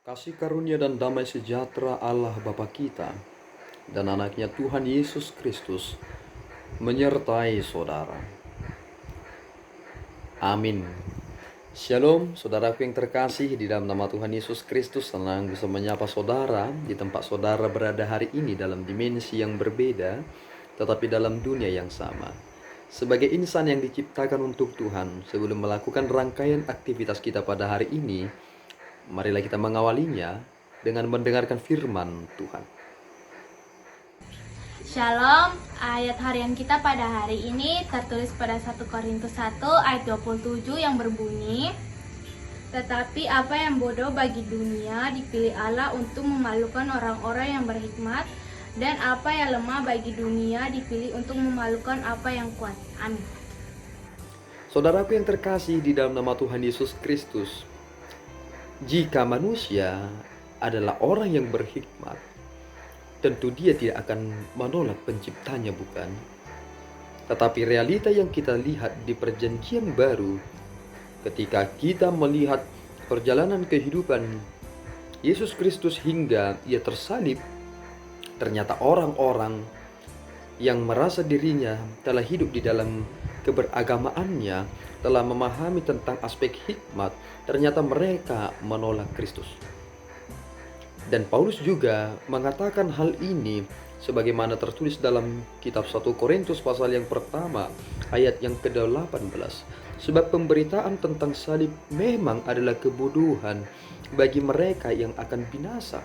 Kasih karunia dan damai sejahtera Allah Bapa kita dan anaknya Tuhan Yesus Kristus menyertai saudara. Amin. Shalom, saudaraku yang terkasih di dalam nama Tuhan Yesus Kristus. Senang bisa menyapa saudara di tempat saudara berada hari ini dalam dimensi yang berbeda, tetapi dalam dunia yang sama. Sebagai insan yang diciptakan untuk Tuhan, sebelum melakukan rangkaian aktivitas kita pada hari ini, marilah kita mengawalinya dengan mendengarkan firman Tuhan. Shalom, ayat harian kita pada hari ini tertulis pada 1 Korintus 1 ayat 27 yang berbunyi, "Tetapi apa yang bodoh bagi dunia dipilih Allah untuk memalukan orang-orang yang berhikmat, dan apa yang lemah bagi dunia dipilih untuk memalukan apa yang kuat." Amin. Saudaraku yang terkasih di dalam nama Tuhan Yesus Kristus, jika manusia adalah orang yang berhikmat, tentu dia tidak akan menolak penciptanya, bukan? Tetapi realita yang kita lihat di perjanjian baru, ketika kita melihat perjalanan kehidupan Yesus Kristus hingga ia tersalib, ternyata orang-orang yang merasa dirinya telah hidup di dalam keberagamaannya, telah memahami tentang aspek hikmat, ternyata mereka menolak Kristus. Dan Paulus juga mengatakan hal ini sebagaimana tertulis dalam kitab 1 Korintus pasal yang pertama ayat yang ke-18. Sebab pemberitaan tentang salib memang adalah kebodohan bagi mereka yang akan binasa.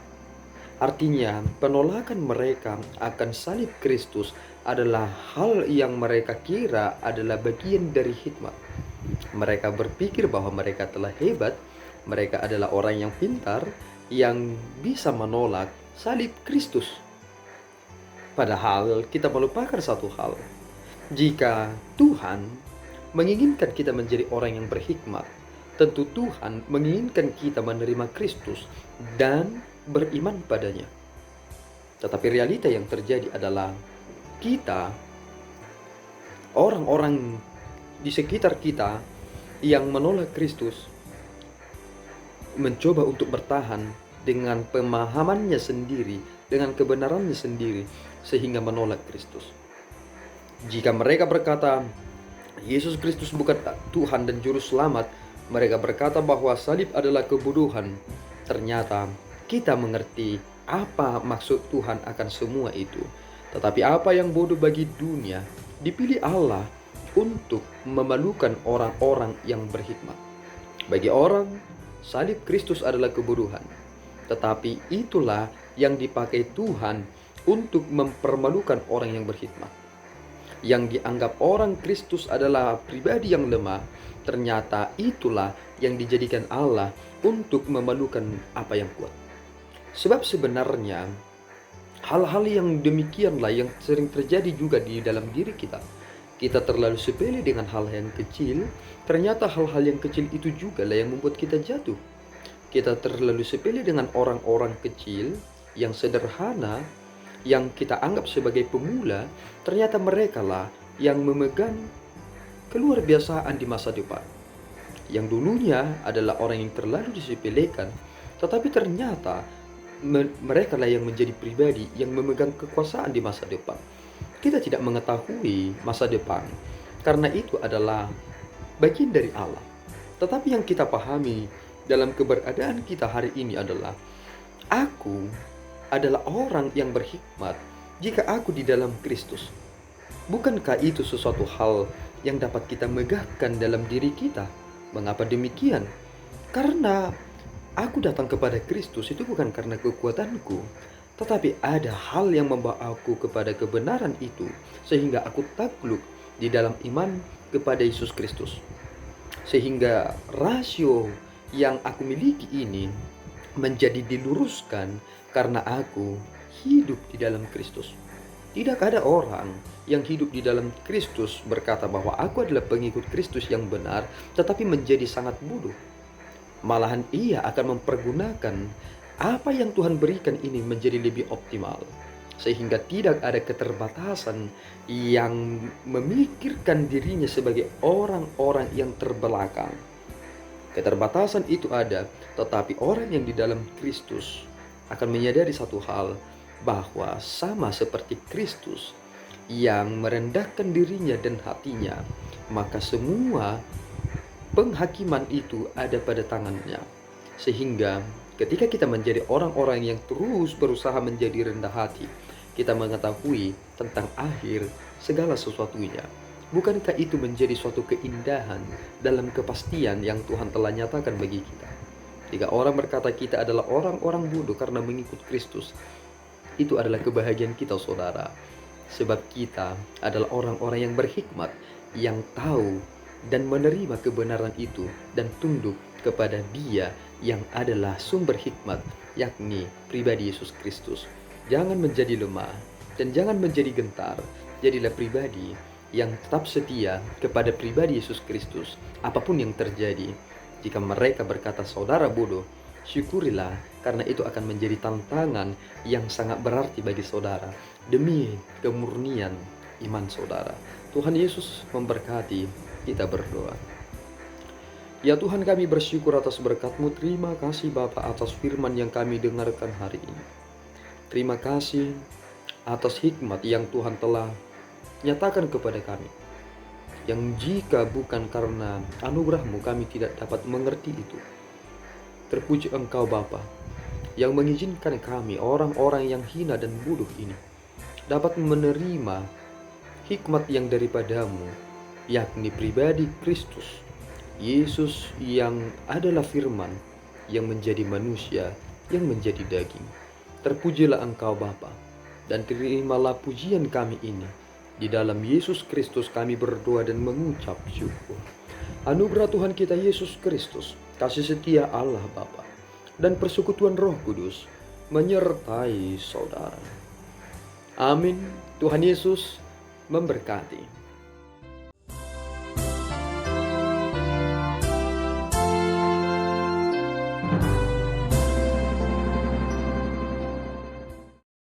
Artinya, penolakan mereka akan salib Kristus adalah hal yang mereka kira adalah bagian dari hikmat. Mereka berpikir bahwa mereka telah hebat, mereka adalah orang yang pintar, yang bisa menolak salib Kristus. Padahal kita melupakan satu hal. Jika Tuhan menginginkan kita menjadi orang yang berhikmat, tentu Tuhan menginginkan kita menerima Kristus dan beriman padanya. Tetapi realita yang terjadi adalah kita, orang-orang di sekitar kita yang menolak Kristus, mencoba untuk bertahan dengan pemahamannya sendiri, dengan kebenarannya sendiri, sehingga menolak Kristus. Jika mereka berkata, Yesus Kristus bukan Tuhan dan Juru Selamat, mereka berkata bahwa salib adalah kebodohan. Ternyata kita mengerti apa maksud Tuhan akan semua itu. Tetapi apa yang bodoh bagi dunia, dipilih Allah untuk memalukan orang-orang yang berhikmat. Bagi orang, salib Kristus adalah kebodohan. Tetapi itulah yang dipakai Tuhan untuk mempermalukan orang yang berhikmat. Yang dianggap orang Kristus adalah pribadi yang lemah, ternyata itulah yang dijadikan Allah untuk memalukan apa yang kuat. Sebab sebenarnya hal-hal yang demikianlah yang sering terjadi juga di dalam diri kita. Kita terlalu sepele dengan hal yang kecil, ternyata hal-hal yang kecil itu juga lah yang membuat kita jatuh. Kita terlalu sepele dengan orang-orang kecil yang sederhana, yang kita anggap sebagai pemula, ternyata mereka lah yang memegang keluar biasaan di masa depan. Yang dulunya adalah orang yang terlalu disepelekan, tetapi ternyata mereka lah yang menjadi pribadi yang memegang kekuasaan di masa depan. Kita tidak mengetahui masa depan, karena itu adalah bagian dari Allah. Tetapi yang kita pahami dalam keberadaan kita hari ini adalah, aku adalah orang yang berhikmat jika aku di dalam Kristus. Bukankah itu sesuatu hal yang dapat kita megahkan dalam diri kita? Mengapa demikian? Karena aku datang kepada Kristus itu bukan karena kekuatanku, tetapi ada hal yang membawa aku kepada kebenaran itu, sehingga aku takluk di dalam iman kepada Yesus Kristus. Sehingga rasio yang aku miliki ini menjadi diluruskan karena aku hidup di dalam Kristus. Tidak ada orang yang hidup di dalam Kristus berkata bahwa aku adalah pengikut Kristus yang benar, tetapi menjadi sangat bodoh. Malahan ia akan mempergunakan apa yang Tuhan berikan ini menjadi lebih optimal, sehingga tidak ada keterbatasan yang memikirkan dirinya sebagai orang-orang yang terbelakang. Keterbatasan itu ada, tetapi orang yang di dalam Kristus akan menyadari satu hal, bahwa sama seperti Kristus yang merendahkan dirinya dan hatinya, maka semua penghakiman itu ada pada tangannya. Sehingga ketika kita menjadi orang-orang yang terus berusaha menjadi rendah hati, kita mengetahui tentang akhir segala sesuatunya. Bukankah itu menjadi suatu keindahan dalam kepastian yang Tuhan telah nyatakan bagi kita? Jika orang berkata kita adalah orang-orang bodoh karena mengikut Kristus, itu adalah kebahagiaan kita, saudara. Sebab kita adalah orang-orang yang berhikmat, yang tahu dan menerima kebenaran itu dan tunduk kepada Dia yang adalah sumber hikmat, yakni pribadi Yesus Kristus. Jangan menjadi lemah dan jangan menjadi gentar. Jadilah pribadi yang tetap setia kepada pribadi Yesus Kristus apapun yang terjadi. Jika mereka berkata saudara bodoh, syukurilah, karena itu akan menjadi tantangan yang sangat berarti bagi saudara demi kemurnian iman saudara. Tuhan Yesus memberkati. Kita berdoa. Ya Tuhan, kami bersyukur atas berkat-Mu. Terima kasih Bapa atas firman yang kami dengarkan hari ini. Terima kasih atas hikmat yang Tuhan telah nyatakan kepada kami, yang jika bukan karena anugerah-Mu kami tidak dapat mengerti itu. Terpuji Engkau Bapa, yang mengizinkan kami orang-orang yang hina dan bodoh ini dapat menerima hikmat yang daripada-Mu, yakni pribadi Kristus Yesus yang adalah firman yang menjadi manusia, yang menjadi daging. Terpujilah Engkau Bapa, dan terimalah pujian kami ini. Di dalam Yesus Kristus kami berdoa dan mengucap syukur. Anugerah Tuhan kita Yesus Kristus, kasih setia Allah Bapa, dan persekutuan Roh Kudus menyertai saudara. Amin. Tuhan Yesus memberkati.